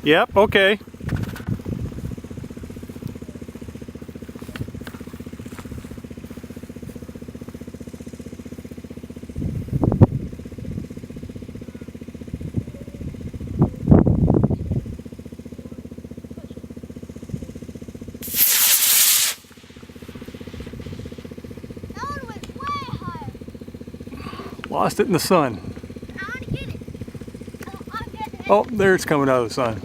Yep, okay. Lost it in the sun. I want to get it. I'm getting it. Oh, there it's coming out of the sun.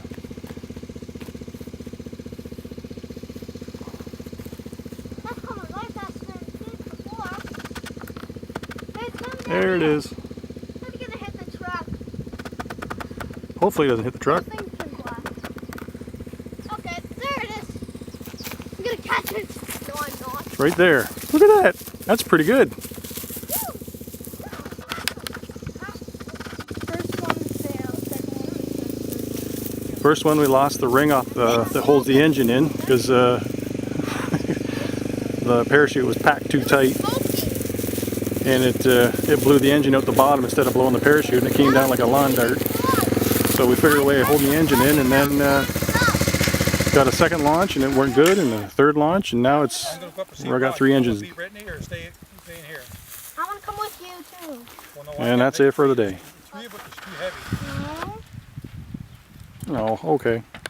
That's coming right faster than it did before. There it is. Maybe gonna hit the truck. Hopefully it doesn't hit the truck. Okay, there it is. I'm gonna catch it. No, I'm not. It's right there. Look at that. That's pretty good. First one we lost the ring off that holds the engine in because the parachute was packed too tight, and it blew the engine out the bottom instead of blowing the parachute, and it came down like a lawn dart. So we figured a way of holding the engine in, and then got a second launch and it weren't good, and a third launch, and now it's I got 3 engines. I want to come with you too. And that's it for the day. No. Oh, okay.